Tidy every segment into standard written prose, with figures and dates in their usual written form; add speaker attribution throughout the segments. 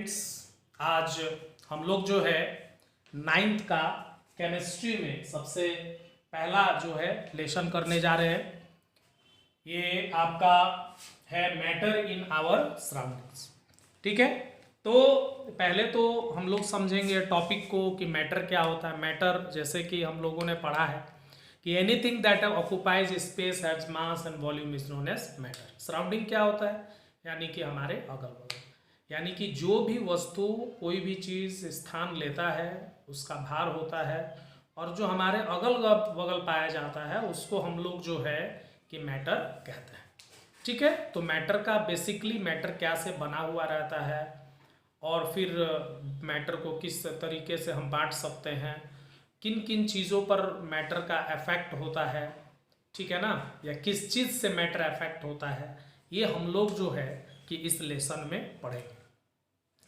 Speaker 1: Students, आज हम लोग जो है 9th का केमिस्ट्री में सबसे पहला जो है लेसन करने जा रहे हैं। ये आपका है मैटर इन आवर सराउंडिंग्स। ठीक है, तो पहले तो हम लोग समझेंगे टॉपिक को कि मैटर क्या होता है। मैटर जैसे कि हम लोगों ने पढ़ा है कि anything that occupies space has mass and volume is known as matter. Surrounding क्या होता है, यानी कि हमारे अगल बगल, यानी कि जो भी वस्तु कोई भी चीज़ स्थान लेता है उसका भार होता है, और जो हमारे अगल बगल पाया जाता है उसको हम लोग जो है कि मैटर कहते हैं। ठीक है, तो मैटर का बेसिकली मैटर क्या से बना हुआ रहता है, और फिर मैटर को किस तरीके से हम बांट सकते हैं, किन किन चीज़ों पर मैटर का इफेक्ट होता है, ठीक है ना, या किस चीज़ से मैटर इफेक्ट होता है, ये हम लोग जो है कि इस लेसन में पढ़ेंगे।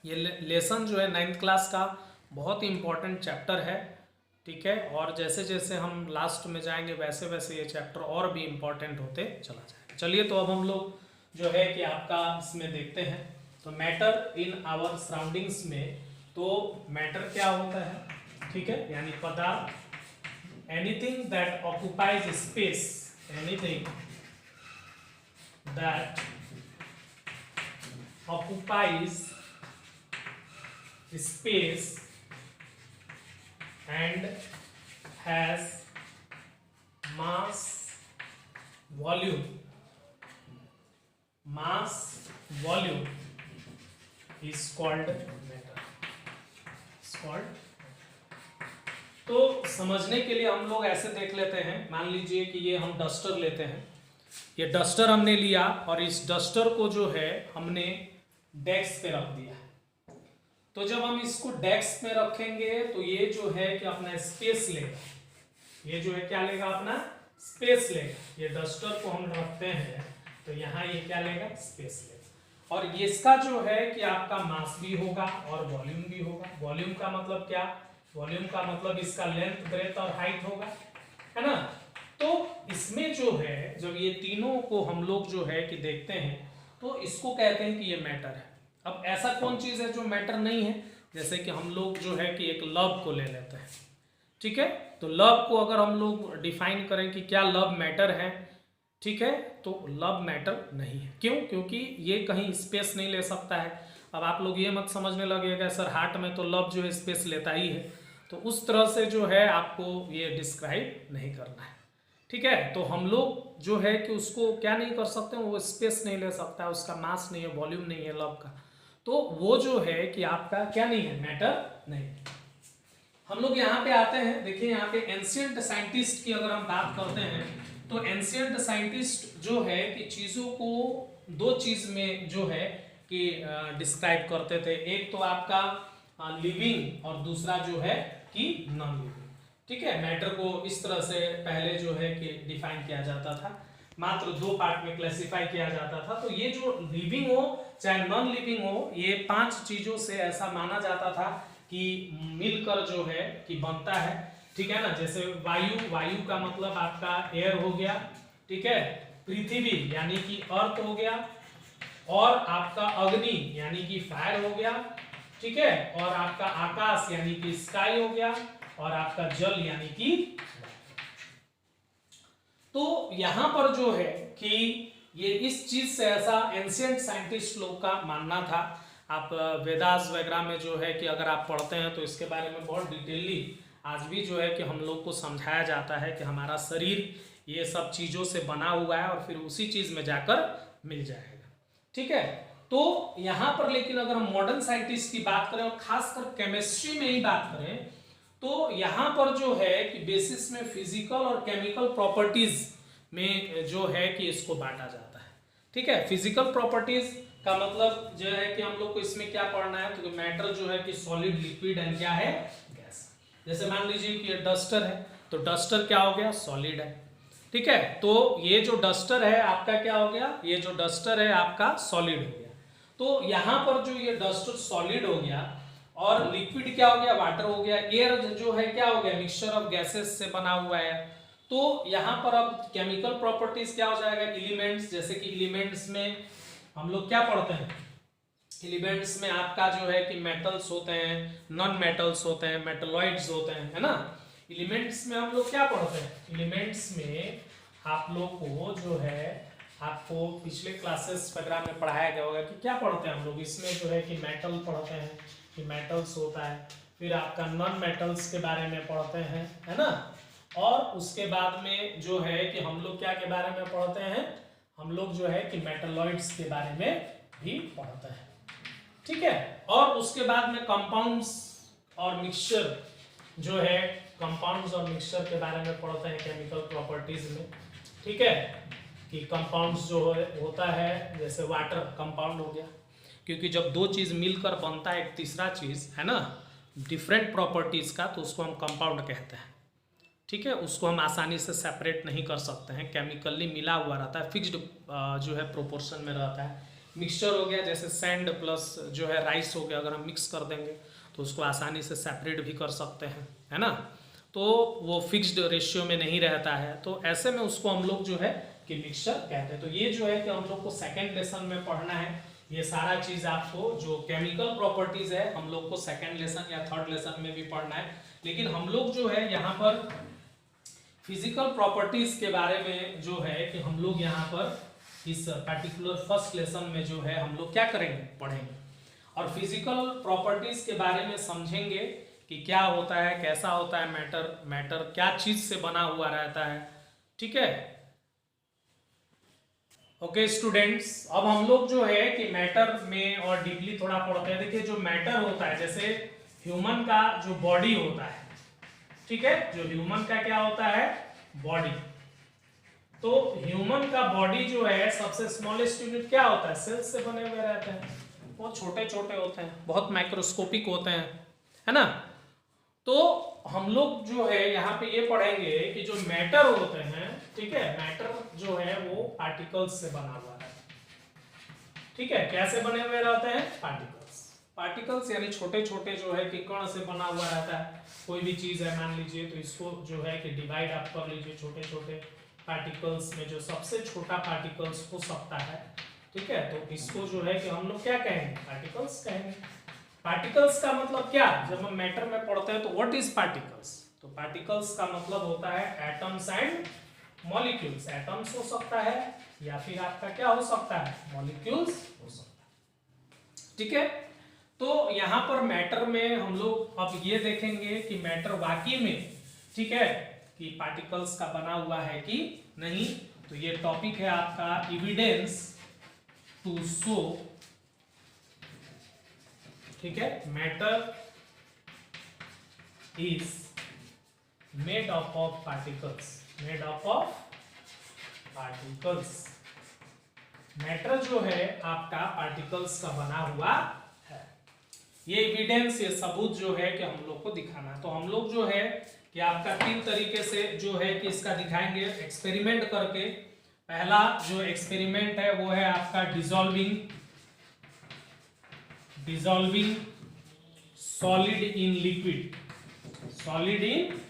Speaker 1: ये लेसन जो है 9th क्लास का बहुत ही इम्पोर्टेंट चैप्टर है। ठीक है, और जैसे जैसे हम लास्ट में जाएंगे वैसे वैसे ये चैप्टर और भी इम्पोर्टेंट होते चला जाएगा। चलिए, तो अब हम लोग जो है कि आपका इसमें देखते हैं। तो मैटर इन आवर सराउंडिंग्स में, तो मैटर क्या होता है, ठीक है, यानी पदार्थ, anything that occupies space, anything that occupies space and has mass, volume is called matter, is called। तो समझने के लिए हम लोग ऐसे देख लेते हैं। मान लीजिए कि ये हम डस्टर लेते हैं, ये डस्टर हमने लिया और इस डस्टर को जो है हमने डेस्क पे रख दिया। तो जब हम इसको डेस्क पे रखेंगे तो ये जो है कि अपना स्पेस लेगा, ये जो है क्या लेगा, अपना स्पेस लेगा। ये डस्टर को हम रखते हैं तो यहाँ ये क्या लेगा, स्पेस लेगा। और इसका जो है कि आपका मास भी होगा और वॉल्यूम भी होगा। वॉल्यूम का मतलब क्या, वॉल्यूम का मतलब इसका लेंथ, ब्रेथ और हाइट होगा, है ना। तो इसमें जो है जब ये तीनों को हम लोग जो है कि देखते हैं तो इसको कहते हैं कि ये मैटर है। अब ऐसा कौन चीज़ है जो मैटर नहीं है, जैसे कि हम लोग जो है कि एक लव को ले लेते हैं। ठीक है, तो लव को अगर हम लोग डिफाइन करें कि क्या लव मैटर है, ठीक है, तो लव मैटर नहीं है। क्यों? क्योंकि ये कहीं स्पेस नहीं ले सकता है। अब आप लोग ये मत समझने लगेगा सर हार्ट में तो लव जो है स्पेस लेता ही है, तो उस तरह से जो है आपको ये डिस्क्राइब नहीं करना है। ठीक है, तो हम लोग जो है कि उसको क्या नहीं कर सकते, वो स्पेस नहीं ले सकता है, उसका मास नहीं है, वॉल्यूम नहीं है लव का, तो वो जो है कि आपका क्या नहीं है, मैटर नहीं। हम लोग यहाँ पे आते हैं, देखिए यहाँ पे एंशिएंट साइंटिस्ट की अगर हम बात करते हैं तो एंशिएंट साइंटिस्ट जो है कि चीज़ों को दो चीज़ में जो है कि डिस्क्राइब करते थे। एक तो आपका लिविंग और दूसरा जो है कि नॉन लिविंग। ठीक है, मैटर को इस तरह से पहले जो है कि डिफाइन किया जाता था, मात्र दो पार्ट में क्लासिफाई किया जाता था। तो ये जो लिविंग हो चाहे नॉन लिविंग हो, ये 5 चीजों से ऐसा माना जाता था कि मिलकर जो है कि बनता है। ठीक है ना, जैसे वायु, वायु का मतलब आपका एयर हो गया, ठीक है, पृथ्वी यानी कि अर्थ हो गया, और आपका अग्नि यानी कि फायर हो गया, ठीक है, और आपका आकाश यानी कि स्काई हो गया, और आपका जल यानी कि। तो यहां पर जो है कि ये इस चीज से ऐसा एंशिएंट साइंटिस्ट लोग का मानना था। आप वेदास वगैरह में जो है कि अगर आप पढ़ते हैं तो इसके बारे में बहुत डिटेलली आज भी जो है कि हम लोग को समझाया जाता है कि हमारा शरीर ये सब चीज़ों से बना हुआ है और फिर उसी चीज़ में जाकर मिल जाएगा। ठीक है, तो यहाँ पर लेकिन अगर हम मॉडर्न साइंटिस्ट की बात करें और खासकर केमिस्ट्री में ही बात करें तो यहाँ पर जो है कि बेसिस में फिजिकल और केमिकल प्रॉपर्टीज में जो है कि इसको बांटा जाता है। ठीक है, फिजिकल प्रॉपर्टीज का मतलब जो है कि हम लोग को इसमें क्या पढ़ना है, तो मैटर जो है कि सॉलिड, लिक्विड एंड क्या है, गैस। जैसे मान लीजिए कि ये डस्टर है, तो डस्टर क्या हो गया, सॉलिड है। ठीक है, तो ये जो डस्टर है आपका क्या हो गया, ये जो डस्टर है आपका सॉलिड हो गया। तो यहाँ पर जो ये डस्टर सॉलिड हो गया और लिक्विड क्या हो गया, वाटर हो गया। एयर जो है क्या हो गया, मिक्सचर ऑफ गैसेस से बना हुआ है। तो यहाँ पर अब केमिकल प्रॉपर्टीज क्या हो जाएगा, एलिमेंट्स। जैसे कि एलिमेंट्स में हम लोग क्या पढ़ते हैं, एलिमेंट्स में आपका जो है कि मेटल्स होते हैं, नॉन मेटल्स होते हैं, मेटलॉइड्स होते हैं, है ना। एलिमेंट्स में हम लोग क्या पढ़ते हैं, एलिमेंट्स में आप लोग को जो है आपको पिछले क्लासेस वगैरह में पढ़ाया गया होगा कि क्या पढ़ते हैं हम लोग। इसमें जो है कि मेटल पढ़ते हैं कि मेटल्स होता है, फिर आपका नॉन मेटल्स के बारे में पढ़ते हैं, है ना। और उसके बाद में जो है कि हम लोग क्या के बारे में पढ़ते हैं, हम लोग जो है कि मेटलॉइड्स के बारे में भी पढ़ते हैं, ठीक है। और उसके बाद में कंपाउंड्स और मिक्सचर जो है, कंपाउंड्स और मिक्सचर के बारे में पढ़ते हैं केमिकल प्रॉपर्टीज में, ठीक है। कि कंपाउंड्स जो होता है, जैसे वाटर कंपाउंड हो गया, क्योंकि जब दो चीज़ मिलकर बनता है एक तीसरा चीज़, है ना, डिफरेंट प्रॉपर्टीज़ का, तो उसको हम कंपाउंड कहते हैं, ठीक है। उसको हम आसानी से सेपरेट नहीं कर सकते हैं, केमिकली मिला हुआ रहता है, फिक्स्ड जो है प्रोपोर्शन में रहता है। मिक्सचर हो गया, जैसे सैंड प्लस जो है राइस हो गया, अगर हम मिक्स कर देंगे तो उसको आसानी से सेपरेट भी कर सकते हैं, है ना। तो वो फिक्स्ड रेशियो में नहीं रहता है, तो ऐसे में उसको हम लोग जो है कि मिक्सचर कहते हैं। तो ये जो है कि हम लोग को सेकेंड लेसन में पढ़ना है, ये सारा चीज़ आपको जो केमिकल प्रॉपर्टीज़ है हम लोग को सेकेंड लेसन या थर्ड लेसन में भी पढ़ना है। लेकिन हम लोग जो है यहाँ पर फिजिकल प्रॉपर्टीज के बारे में जो है कि हम लोग यहाँ पर इस पर्टिकुलर फर्स्ट लेसन में जो है हम लोग क्या करेंगे, पढ़ेंगे, और फिजिकल प्रॉपर्टीज के बारे में समझेंगे कि क्या होता है, कैसा होता है मैटर क्या चीज से बना हुआ रहता है, ठीक है। ओके स्टूडेंट्स, अब हम लोग जो है कि मैटर में और डीपली थोड़ा पढ़ते हैं। देखिए जो मैटर होता है, जैसे ह्यूमन का जो बॉडी होता है, ठीक है, जो ह्यूमन का क्या होता है, बॉडी। तो ह्यूमन का बॉडी जो है सबसे स्मॉलेस्ट यूनिट क्या होता है, सेल्स से बने हुए रहते हैं, बहुत छोटे छोटे होते हैं, बहुत माइक्रोस्कोपिक होते हैं, है ना। तो हम लोग जो है यहाँ पे ये पढ़ेंगे कि जो मैटर होते हैं, ठीक है, मैटर जो है वो पार्टिकल्स से बना हुआ है, ठीक है। कैसे बने हुए रहते हैं, पार्टिकल्स यानी छोटे छोटे जो है कि कण से बना हुआ रहता है। कोई भी चीज है मान लीजिए, तो इसको जो है कि डिवाइड आप कर लीजिए छोटे छोटे पार्टिकल्स में, जो सबसे छोटा पार्टिकल्स हो सकता है, ठीक है। तो इसको जो है कि हम लोग क्या कहेंगे, पार्टिकल्स कहेंगे। पार्टिकल्स का मतलब क्या, जब हम मैटर में पढ़ते हैं तो व्हाट इज पार्टिकल्स, तो पार्टिकल्स का मतलब होता है एटम्स एंड मॉलिक्यूल्स। एटम्स हो सकता है या फिर आपका क्या हो सकता है, मॉलिक्यूल्स हो सकता है, ठीक है। तो यहाँ पर मैटर में हम लोग अब ये देखेंगे कि मैटर वाकई में, ठीक है, कि पार्टिकल्स का बना हुआ है कि नहीं। तो ये टॉपिक है आपका एविडेंस टू शो, ठीक है, matter is made up of particles, made up of particles. Matter जो है आपका पार्टिकल्स का बना हुआ है। ये एविडेंस, ये सबूत जो है कि हम लोग को दिखाना। तो हम लोग जो है कि आपका तीन तरीके से जो है कि इसका दिखाएंगे एक्सपेरिमेंट करके। पहला जो एक्सपेरिमेंट है वो है आपका dissolving solid in liquid, solid in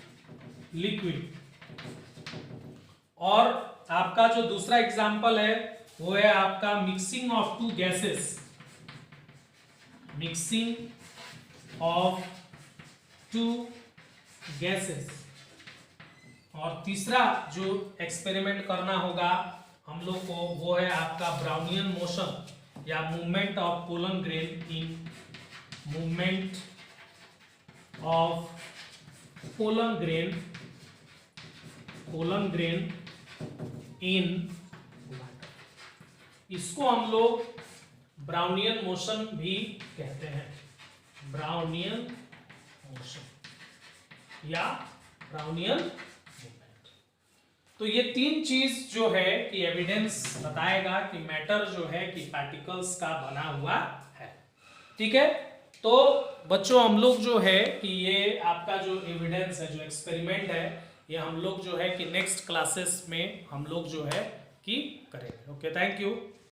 Speaker 1: liquid. और आपका जो दूसरा एग्जांपल है वो है आपका mixing of two gases, mixing of two gases. और तीसरा जो एक्सपेरिमेंट करना होगा हम लोग को वो है आपका ब्राउनियन मोशन या movement of pollen grain in, movement of pollen grain in water. इसको हम लोग ब्राउनियन मोशन भी कहते हैं, ब्राउनियन मोशन या ब्राउनियन मूवमेंट। तो ये तीन चीज जो है कि एविडेंस बताएगा कि मैटर जो है कि पार्टिकल्स का बना हुआ है, ठीक है। तो बच्चों हम लोग जो है कि ये आपका जो एविडेंस है, जो एक्सपेरिमेंट है, ये हम लोग जो है कि नेक्स्ट क्लासेस में हम लोग जो है कि करेंगे। Okay, thank you.